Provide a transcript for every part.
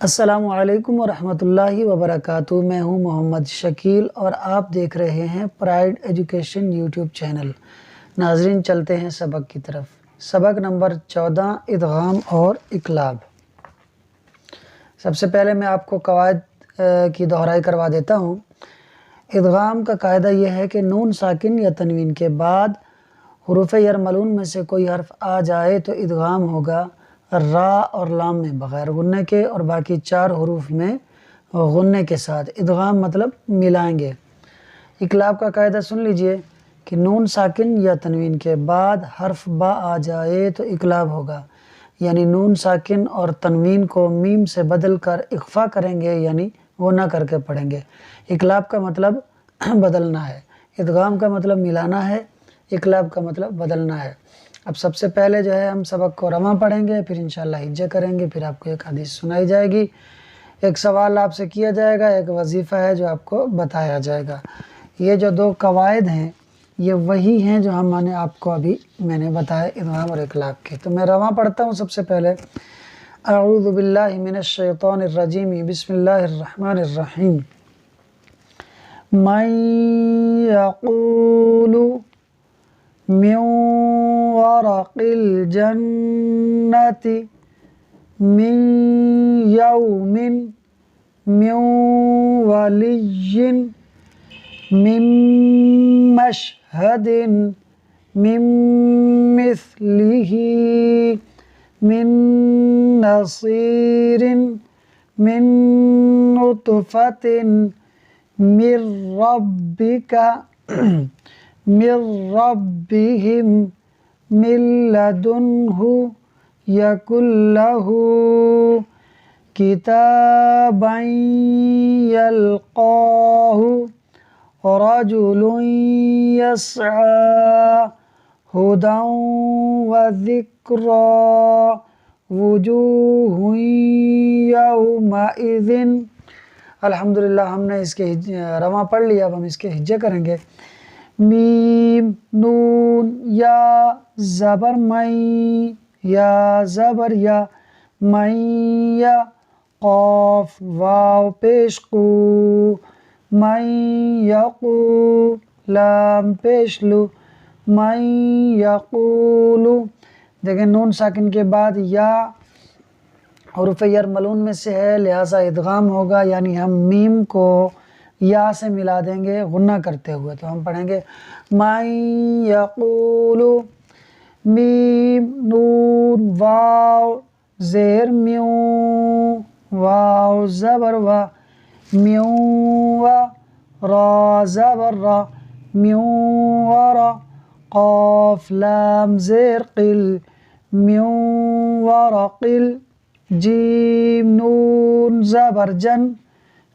السلام علیکم ورحمۃ اللہ وبرکاتہ۔ میں ہوں محمد شکیل اور آپ دیکھ رہے ہیں پرائڈ ایجوکیشن یوٹیوب چینل۔ ناظرین، چلتے ہیں سبق کی طرف۔ سبق نمبر 14، ادغام اور اقلاب۔ سب سے پہلے میں آپ کو قواعد کی دہرائی کروا دیتا ہوں۔ ادغام کا قاعدہ یہ ہے کہ نون ساکن یا تنوین کے بعد حروف یرملون میں سے کوئی حرف آ جائے تو ادغام ہوگا را اور لام میں بغیر غنّے کے، اور باقی 4 حروف میں غنّے کے ساتھ۔ ادغام مطلب ملائیں گے۔ اقلاب کا قاعدہ سن لیجئے کہ نون ساکن یا تنوین کے بعد حرف با آ جائے تو اقلاب ہوگا، یعنی نون ساکن اور تنوین کو میم سے بدل کر اخفا کریں گے، یعنی غنّہ کر کے پڑھیں گے۔ اقلاب کا مطلب بدلنا ہے، ادغام کا مطلب ملانا ہے، اقلاب کا مطلب بدلنا ہے۔ اب سب سے پہلے جو ہے ہم سبق کو رواں پڑھیں گے، پھر انشاءاللہ ہجے کریں گے، پھر آپ کو ایک حدیث سنائی جائے گی، ایک سوال آپ سے کیا جائے گا، ایک وظیفہ ہے جو آپ کو بتایا جائے گا۔ یہ جو 2 قواعد ہیں یہ وہی ہیں جو نے آپ کو ابھی میں نے بتایا ادغام اور اقلاب کے۔ تو میں رواں پڑھتا ہوں۔ سب سے پہلے اعوذ باللہ من الشیطان الرجیم، بسم اللہ الرحمن الرحیم۔ من یقول من ورق الجنة من یوم من ولی من مشہد من مثلہ من نصیر من نطفة من ربک من ربهم من لدنہ یکن لہ کتابا یلقاہ رجل یسعی ہدی وذکری وجوہ یومئذ۔ الحمدللہ ہم نے اس کے رواں پڑھ لیا، اب ہم اس کے ہجے کریں گے۔ میم نون یا زبر مئی، یا زبر یا، مئی یا، قاف واو پیش قو، مئی یقو لام پیش لو، مئی یقولو۔ دیکھیں نون ساکن کے بعد یا حروف یرملون میں سے ہے، لہٰذا ادغام ہوگا، یعنی ہم میم کو یا سے ملا دیں گے غنّہ کرتے ہوئے۔ تو ہم پڑھیں گے من یقول، میم نون واو زیر میوں، واو زبر وا، میوں وا، را زبر را، میوں ورا، قاف لام زیر قل، میوں ورقل، جیم نون زبر جن،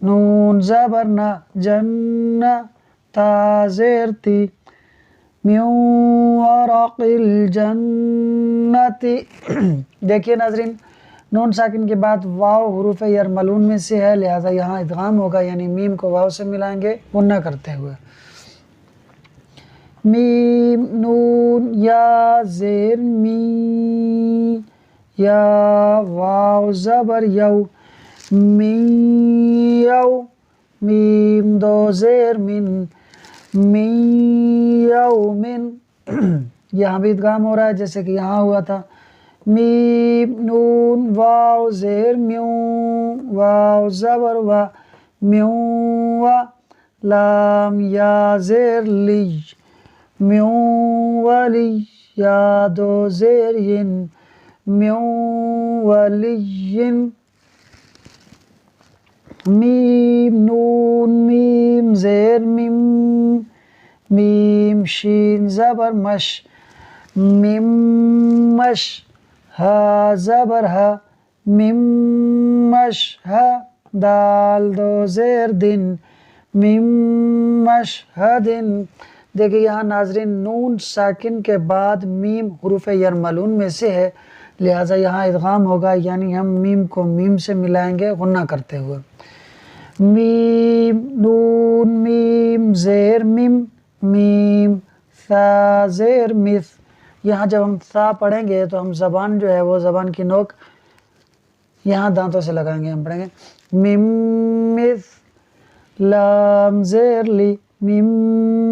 نون زبر نا، جن تا زیر تی، میوں ورق الجنت۔ دیکھیے ناظرین، نون ساکن کے بعد واو حروف یرملون میں سے ہے، لہٰذا یہاں ادغام ہوگا، یعنی میم کو واو سے ملائیں گے غنّہ کرتے ہوئے۔ میم نون یا زیر می، یا واو زبر یو، من یو، میم دو زیر من، من یومن، یہاں بھی ادغام ہو رہا ہے جیسے کہ یہاں ہوا تھا۔ میم نون واو زیر میوں، واو زبر وا، میوں وا، لام یا زیر لی، میوں ولی، یا دو زیر ین، میوں ولی۔ میم نون میم زیر میم، میم شین زبر مش، میم مش، ہا زبر ہا، میم مش ہا، دال دو زیر دن، میم مشہدن۔ دیکھیں یہاں ناظرین نون ساکن کے بعد میم حروف یرملون میں سے ہے، لہٰذا یہاں ادغام ہوگا، یعنی ہم میم کو میم سے ملائیں گے غنّہ کرتے ہوئے۔ میم نون میم زیر میم، میم ثا زیر مث، یہاں جب ہم ثا پڑھیں گے تو ہم زبان جو ہے وہ زبان کی نوک यहाँ दांतों से लगाएंगे, हम पढ़ेंगे मिम मिस लाम ज़ेर ली मिम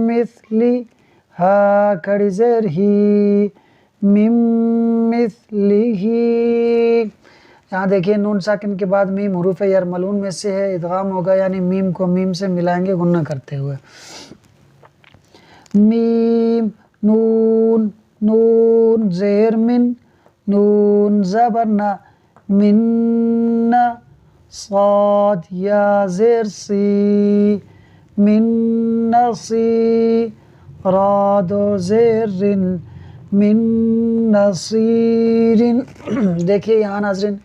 मिसली, हा खड़ी ज़ेर ही मिम मिसलिही। यहाँ देखिए नून साकिन के बाद मीम हुरूफ यरमलून में से है, इदगाम होगा यानी मीम को मीम से मिलाएंगे गुन्ना करते हुए। मीम नून नून ज़ेर मिन नून ज़बर ना मिन्ना, साद या ज़ेर सी मिन्ना सी, रा दो ज़ेर रिन मिन्ना सीरिन। देखिए यहाँ नाज़रीन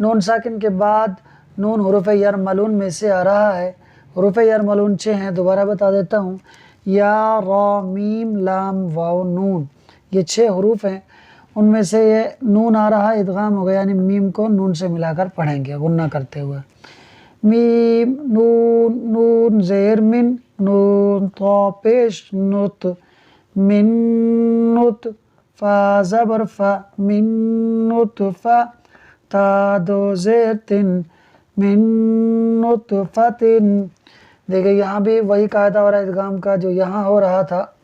नून साकिन के बाद नून हुरूफ यरमलून में से आ रहा है। हुरूफ यरमलून 6 हैं, दोबारा बता देता हूँ, या रा मीम लाम वाव नून, ये 6 हरूफ हैं। उनमें से ये नून आ रहा है, इदगाम हो गया यानी मीम को नून से मिलाकर पढ़ेंगे गुन्ना करते हुए। मीम नून नून ज़ेर मिन नून तो पेश नुत मिन नुत, फा ज़बर फा मिन नुतफ़ा, ता दो ज़ेर तिन मिन नुतफ़तिन। देखिए यहाँ भी वही कायदा हो रहा है इदगाम का जो यहाँ हो रहा था।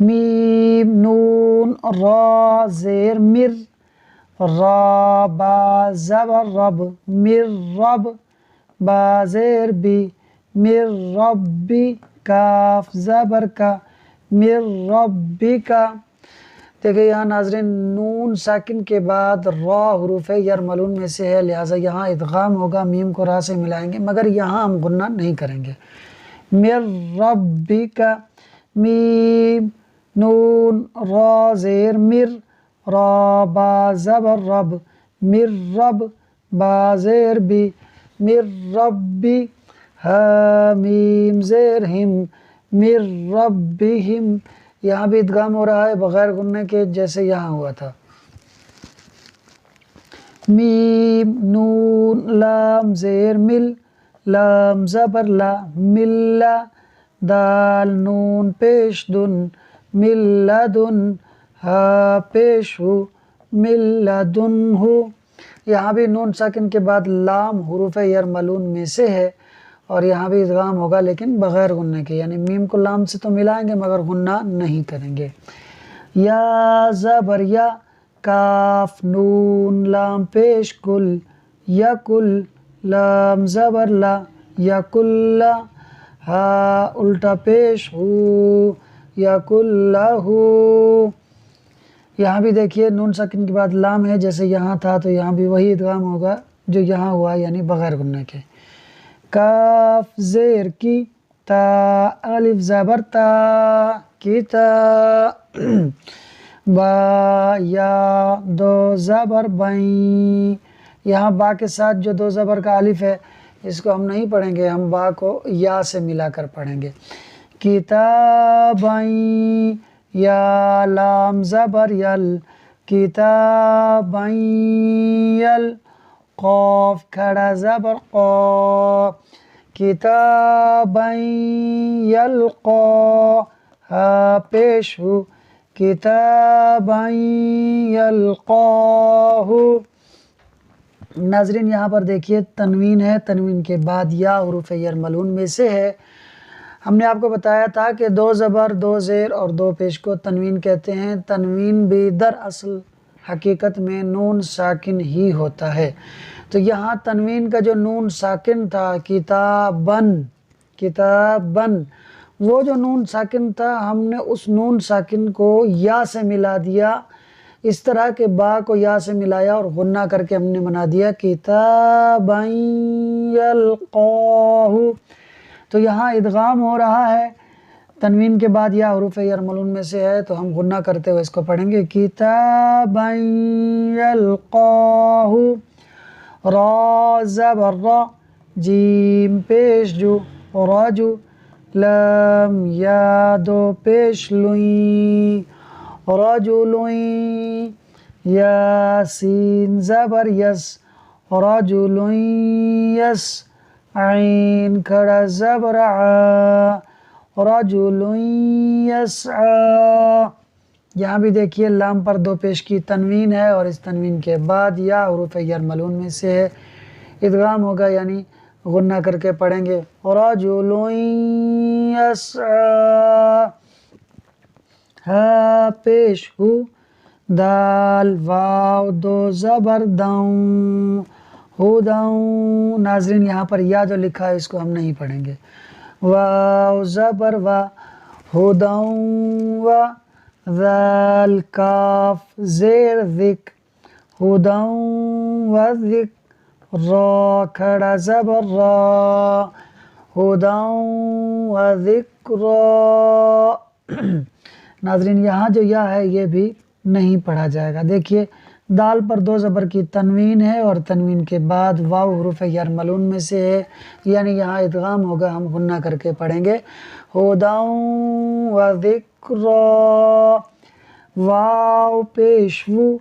मीम नून रा ज़ेर मिर, रा बा ज़बर रब मिर रब, बा ज़ेर बी मिर रब्बी, काफ ज़बर का मिर रब्बी का। देखिए यहाँ नाज़रीन नून साकिन के बाद रा हुरूफ यरमलून में से है, लिहाजा यहाँ इदगाम होगा, मीम को रा से मिलाएंगे, मगर यहाँ हम गुन्ना नहीं करेंगे। मिर रब्बी का। मीम नून रा ज़ेर मिर, रा बा ज़बर रब मिर रब, बा ज़ेर बी मिर रब्बी, हा मीम ज़ेर हिम मिर रब्बिहिम। यहाँ भी इदगाम हो रहा है बग़ैर गुन्ने के, जैसे यहाँ हुआ था। मीम नून लाम ज़ेर मिल, लाम ज़बर ला मिल्ला, दाल नून पेश दुन मिल्लदुन, हा पेश हु मिल्लदुनहु। यहाँ भी नून साकिन के बाद लाम हुरूफ यरमलून में से है और यहाँ भी इदगाम होगा लेकिन बग़ैर गुन्ने के, यानी मीम को लाम से तो मिलाएंगे मगर गुन्ना नहीं करेंगे। या ज़बर या, काफ नून लाम पेश कुल यकुल, लाम ज़बर ला यकुल्ला, हा उल्टा पेश हु यकुल्लहु। यहाँ भी देखिए नून साकिन के बाद लाम है, जैसे यहाँ था तो यहाँ भी वही इदगाम होगा जो यहाँ हुआ, यानी बग़ैर गुन्ने के। काफ ज़ेर की, ता अलिफ ज़बर ता किता, बा या दो ज़बर बई। यहाँ बा के साथ जो दो ज़बर का अलिफ है इसको हम नहीं पढ़ेंगे, हम बा को या से मिलाकर पढ़ेंगे। किताबई, या लाम ज़बर यल किताबई यल, क़ाफ खड़ा ज़बर क़ा किताबन यल्क़ा, हा पेश हु किताबन यल्क़ाहु। नाज़रीन यहाँ पर देखिए तनवीन है, तनवीन के बाद या हुरूफ यरमलून में से है। हमने आपको बताया था कि 2 ज़बर 2 ज़ेर और 2 पेश को तनवीन कहते हैं। तनवीन भी दरअसल हकीकत में नून साकिन ही होता है। तो यहाँ तनवीन का जो नून साकिन था किताबन, किताबन, वो जो नून साकिन था हमने उस नून साकिन को या से मिला दिया, इस तरह के बा को या से मिलाया और गुन्ना करके हमने बना दिया किताबन यल्क़ाहु। तो यहाँ इदगाम हो रहा है, तनवीन के बाद या हुरूफ यरमलून में से है तो हम गुन्ना करते हुए इसको पढ़ेंगे किताबन यल्क़ाहु। रा ज़बर रा, जीम पेश जू राजू, लाम या दो पेश लुई रजुलुई, या सीन ज़बर यस रजुलुई यस, आइन खड़ा ज़बर आ रजुलुई यसआ। यहाँ भी देखिए लाम पर दो पेश की तनवीन है और इस तनवीन के बाद या हुरूफ यरमलून में से है, इदगाम होगा यानी गुन्ना करके पढ़ेंगे। रजुलुन यस्आ, हा पेश हु, दाल वाव दो ज़बर दाऊं, हुदाऊं। नाज़रीन यहाँ पर या जो लिखा है इसको हम नहीं पढ़ेंगे। वाव ज़बर वा, हुदाऊं वा, दाल काफ ज़ेर ज़िक, हुदाऊं व ज़िक, रा खड़ा ज़बर रा, हुदाऊं व ज़िक्रा। नाज़रीन यहाँ जो या है ये भी नहीं पढ़ा जाएगा। देखिए दाल पर दो ज़बर की तनवीन है और तनवीन के बाद वाव हुरूफ यरमलून में से है, यानी यहाँ इदगाम होगा, हम गुन्ना करके पढ़ेंगे। हुदाऊं व ज़िक्रा, वाव पेश वु,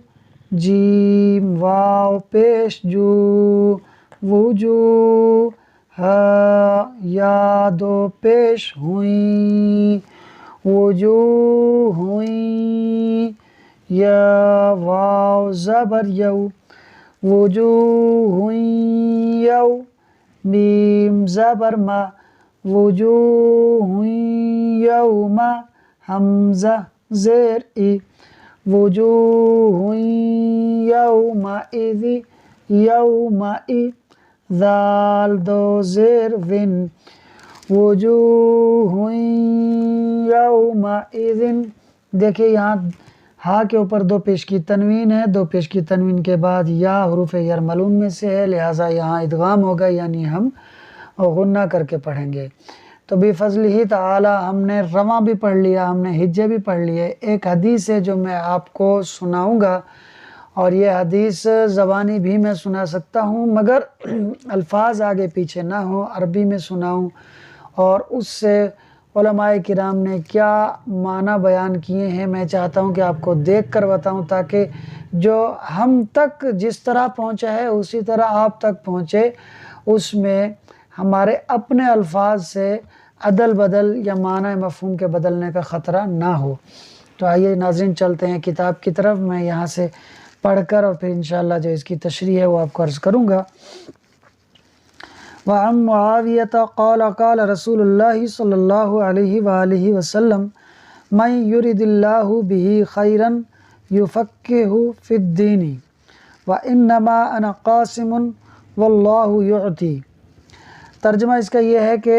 जीम वाव पेश जू, वुजू, हा या दो पेश हुई, वुजू हुई, या वाव ज़बर यौ, वुजू हुई यौ, मीम ज़बर मा, वुजू हुई यौमा, हमज़ा ज़ेर ई, वुजू हुई यौमा इज़ी, यौमा ई, ज़ाल दो ज़ेर विन, वुजू हुई यौमा इज़िन। देखिए यहाँ हा के ऊपर दो पेश की तनवीन है, दो पेश की तनवीन के बाद या हुरूफ यरमलून में से है, लिहाजा यहाँ इदगाम होगा यानी हम गुन्ना करके पढ़ेंगे। तो बिफ़ज़्लिही तआला हमने रवा भी पढ़ लिया, हमने हिज्जे भी पढ़ लिए। एक हदीस है जो मैं आपको सुनाऊंगा और ये हदीस ज़बानी भी मैं सुना सकता हूँ मगर अल्फाज आगे पीछे ना हो, अरबी में सुनाऊँ और उससे उलमाए किराम ने क्या माना बयान किए हैं मैं चाहता हूं कि आपको देख कर बताऊं, ताकि जो हम तक जिस तरह पहुंचा है उसी तरह आप तक पहुंचे, उसमें हमारे अपने अल्फाज से अदल बदल या माना मफ़हूम के बदलने का ख़तरा ना हो। तो आइए नाज़रीन चलते हैं किताब की तरफ। मैं यहाँ से पढ़कर और फिर इंशाअल्लाह जो इसकी तशरीह है वो आपको अर्ज़ करूँगा। वअन मुआवियत क़ाल क़ाल रसूलुल्लाह सल्लल्लाहु अलैहि वआलिहि वसल्लम मन युरिदिल्लाहु बिही खैरन युफ़क्किहु फ़िद्दीन व इन्नमा अना क़ासिमुन वल्लाहु युअती। तर्जुमा इसका ये है कि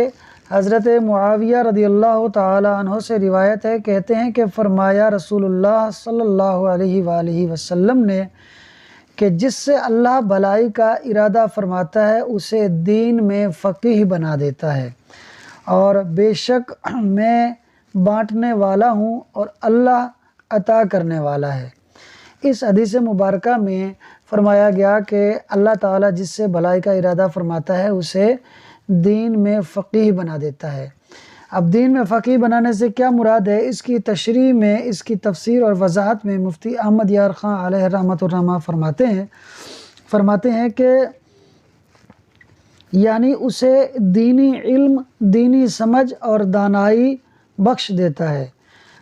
हज़रत मुआविया रदियल्लाहु ताला अन्हु से रिवायत है, कहते हैं कि फ़रमाया रसूलुल्लाह सल्लल्लाहु अलैहि वआलिहि वसल्लम ने कि जिससे अल्लाह भलाई का इरादा फरमाता है उसे दीन में फ़क़ीह बना देता है, और बेशक मैं बाँटने वाला हूँ और अल्लाह अता करने वाला है। इस हदीस मुबारका में फ़रमाया गया कि अल्लाह ताला जिससे भलाई का इरादा फरमाता है उसे दीन में फ़क़ीह बना देता है। अब दीन में फ़क़ीह बनाने से क्या मुराद है, इसकी तशरीह में, इसकी तफसीर और वज़ाहत में मुफ्ती अहमद यार ख़ान अलैहि रहमतुर्रहमा फरमाते हैं कि यानी उसे दीनी इल्म, दीनी समझ और दानाई बख्श देता है।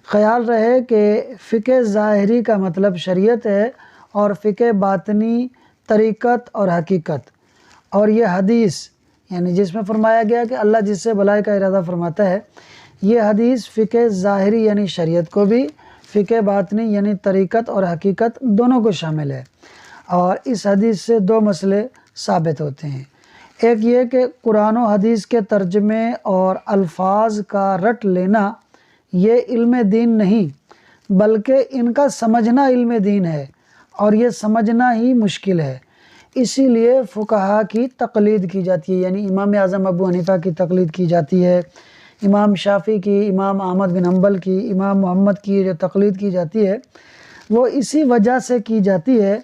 ख़याल रहे कि फ़िक़्ह ज़ाहिरी का मतलब शरीयत है और फ़िक़्ह बातिनी तरीक़त और हकीकत। और ये हदीस यानी जिसमें फ़रमाया गया कि अल्लाह जिससे भलाई का इरादा फरमाता है, ये हदीस फ़िक़्ह ज़ाहिरी यानी शरीयत को भी, फ़िक़्ह बातिनी यानी तरीक़त और हकीकत दोनों को शामिल है। और इस हदीस से दो मसले साबित होते हैं। एक ये कि कुरान और हदीस के तर्जमे और अल्फाज का रट लेना ये इल्म दीन नहीं बल्कि इनका समझना इल्म दीन है, और ये समझना ही मुश्किल है। इसीलिए फ़ुक़हा की तक़लीद की जाती है, यानी इमाम आज़म अबू हनीफ़ा की तक़लीद की जाती है, इमाम शाफ़ी की, इमाम अहमद बिन हम्बल की, इमाम मोहम्मद की जो तक़लीद की जाती है वो इसी वजह से की जाती है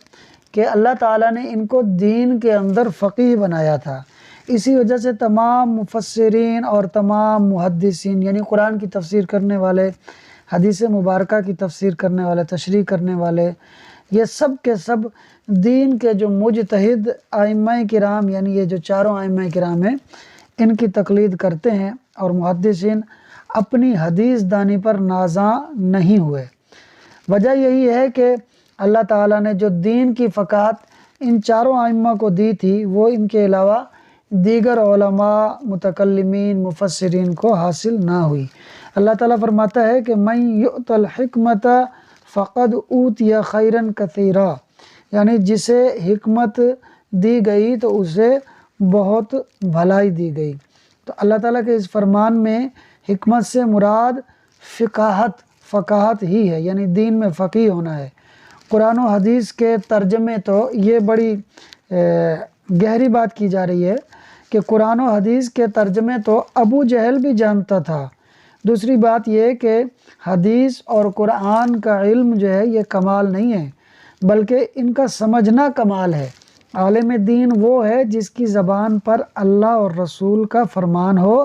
कि अल्लाह ताला ने इनको दीन के अंदर फ़क़ीह बनाया था। इसी वजह से तमाम मुफ़स्सिरीन और तमाम मुहद्दिसीन यानी कुरान की तफ़सीर करने वाले, हदीस मुबारका की तफ़सीर करने वाले, तशरीह करने वाले, ये सब के सब दीन के जो मुजतहिद आइम्मा किराम यानी ये जो चारों आइम्मा किराम हैं इनकी तक़लीद करते हैं, और मुहद्दिसीन अपनी हदीस दानी पर नाज़ा नहीं हुए। وجہ یہی ہے کہ اللہ تعالیٰ نے جو دین کی فقاہت ان چاروں ائمہ کو دی تھی وہ ان کے علاوہ دیگر علماء، متکلمین، مفسرین کو حاصل نہ ہوئی۔ اللہ تعالیٰ فرماتا ہے کہ من یؤت الحکمت فقد اوتی خیرا کثیرا، یعنی جسے حکمت دی گئی تو اسے بہت بھلائی دی گئی۔ تو اللہ تعالیٰ کے اس فرمان میں حکمت سے مراد فقاہت ہی ہے، یعنی دین میں فقیہ ہونا ہے۔ قرآن و حدیث کے ترجمے تو یہ بڑی گہری بات کی جا رہی ہے کہ قرآن و حدیث کے ترجمے تو ابو جہل بھی جانتا تھا۔ دوسری بات یہ کہ حدیث اور قرآن کا علم جو ہے یہ کمال نہیں ہے، بلکہ ان کا سمجھنا کمال ہے۔ عالم دین وہ ہے جس کی زبان پر اللہ اور رسول کا فرمان ہو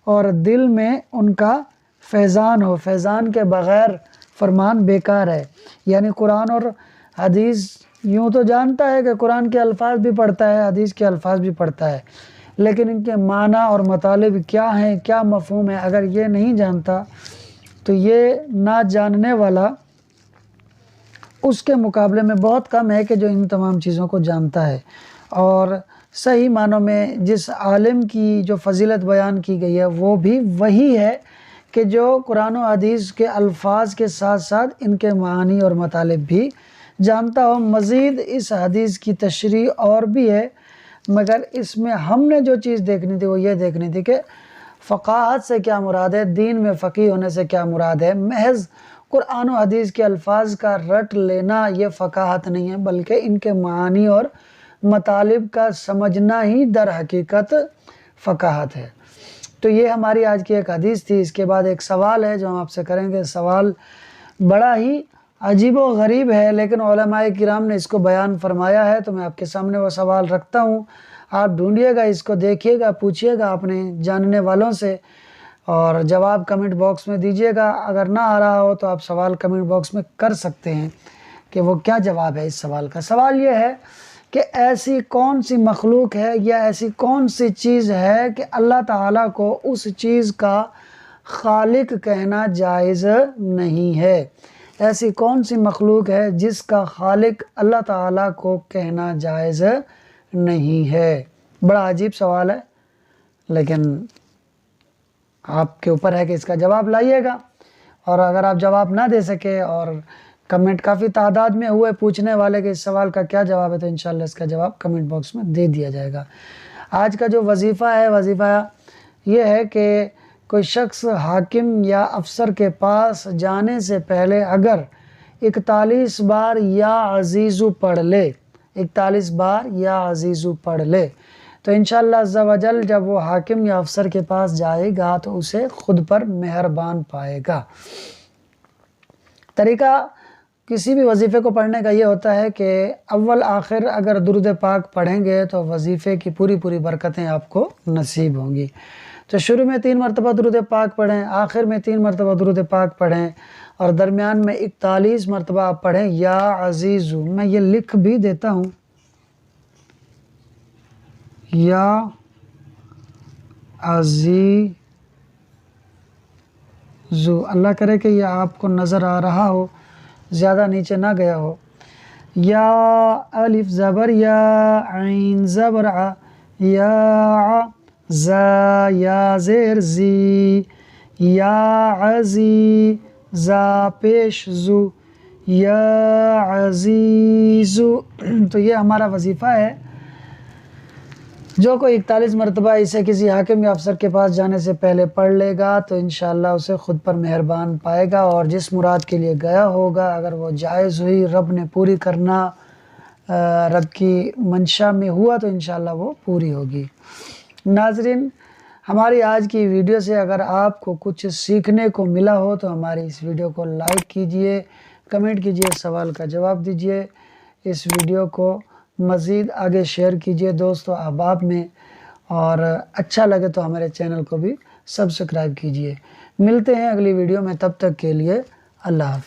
اور دل میں ان کا فیضان ہو۔ فیضان کے بغیر فرمان بیکار ہے۔ یعنی قرآن اور حدیث یوں تو جانتا ہے کہ قرآن کے الفاظ بھی پڑھتا ہے، حدیث کے الفاظ بھی پڑھتا ہے، لیکن ان کے معنی اور مطالب کیا ہیں، کیا مفہوم ہے، اگر یہ نہیں جانتا تو یہ نہ جاننے والا اس کے مقابلے میں بہت کم ہے کہ جو ان تمام چیزوں کو جانتا ہے۔ اور صحیح معنوں میں جس عالم کی جو فضیلت بیان کی گئی ہے وہ بھی وہی ہے کہ جو قرآن و حدیث کے الفاظ کے ساتھ ساتھ ان کے معانی اور مطالب بھی جانتا ہو۔ مزید اس حدیث کی تشریح اور بھی ہے، مگر اس میں ہم نے جو چیز دیکھنی تھی وہ یہ دیکھنی تھی کہ فقاہت سے کیا مراد ہے، دین میں فقیہ ہونے سے کیا مراد ہے۔ محض قرآن و حدیث کے الفاظ کا رٹ لینا یہ فقاہت نہیں ہے، بلکہ ان کے معانی اور مطالب کا سمجھنا ہی در حقیقت فقاہت ہے۔ تو یہ ہماری آج کی ایک حدیث تھی۔ اس کے بعد ایک سوال ہے جو ہم آپ سے کریں گے۔ سوال بڑا ہی عجیب و غریب ہے، لیکن علماء کرام نے اس کو بیان فرمایا ہے، تو میں آپ کے سامنے وہ سوال رکھتا ہوں۔ آپ ڈھونڈیے گا، اس کو دیکھیے گا، پوچھیے گا اپنے جاننے والوں سے، اور جواب کمنٹ باکس میں دیجیے گا۔ اگر نہ آ رہا ہو تو آپ سوال کمنٹ باکس میں کر سکتے ہیں کہ وہ کیا جواب ہے اس سوال کا۔ سوال یہ ہے کہ ایسی کون سی مخلوق ہے یا ایسی کون سی چیز ہے کہ اللہ تعالیٰ کو اس چیز کا خالق کہنا جائز نہیں ہے؟ ایسی کون سی مخلوق ہے جس کا خالق اللہ تعالیٰ کو کہنا جائز نہیں ہے؟ بڑا عجیب سوال ہے، لیکن آپ کے اوپر ہے کہ اس کا جواب لائیے گا۔ اور اگر آپ جواب نہ دے سکے اور کمنٹ کافی تعداد میں ہوئے پوچھنے والے کہ اس سوال کا کیا جواب ہے، تو انشاءاللہ اس کا جواب کمنٹ باکس میں دے دیا جائے گا۔ آج کا جو وظیفہ ہے، وظیفہ یہ ہے کہ کوئی شخص حاکم یا افسر کے پاس جانے سے پہلے اگر 41 بار یا عزیزو پڑھ لے، 41 بار یا عزیزو پڑھ لے، تو انشاءاللہ عز و جل جب وہ حاکم یا افسر کے پاس جائے گا تو اسے خود پر مہربان پائے گا۔ طریقہ کسی بھی وظیفے کو پڑھنے کا یہ ہوتا ہے کہ اول آخر اگر درود پاک پڑھیں گے تو وظیفے کی پوری برکتیں آپ کو نصیب ہوں گی۔ تو شروع میں 3 مرتبہ درود پاک پڑھیں، آخر میں 3 مرتبہ درود پاک پڑھیں، اور درمیان میں 41 مرتبہ آپ پڑھیں یا عزیزو۔ میں یہ لکھ بھی دیتا ہوں، یا عزیزو۔ اللہ کرے کہ یہ آپ کو نظر آ رہا ہو، زیادہ نیچے نہ گیا ہو۔ یا الف زبر یا، عین زبر ع، یا ع، زا یا زیر زی، یا عزی، زا پیش زو، یا عزیزو۔ تو یہ ہمارا وظیفہ ہے۔ جو کوئی 41 مرتبہ اسے کسی حاکم یا افسر کے پاس جانے سے پہلے پڑھ لے گا تو انشاءاللہ اسے خود پر مہربان پائے گا، اور جس مراد کے لیے گیا ہوگا اگر وہ جائز ہوئی، رب نے پوری کرنا رب کی منشا میں ہوا، تو انشاءاللہ وہ پوری ہوگی۔ ناظرین، ہماری آج کی ویڈیو سے اگر آپ کو کچھ سیکھنے کو ملا ہو تو ہماری اس ویڈیو کو لائک کیجئے، کمنٹ کیجئے، سوال کا جواب دیجئے، اس ویڈیو کو مزید آگے شیئر کیجئے دوست و احباب میں، اور اچھا لگے تو ہمارے چینل کو بھی سبسکرائب کیجئے۔ ملتے ہیں اگلی ویڈیو میں، تب تک کے لیے اللہ حافظ۔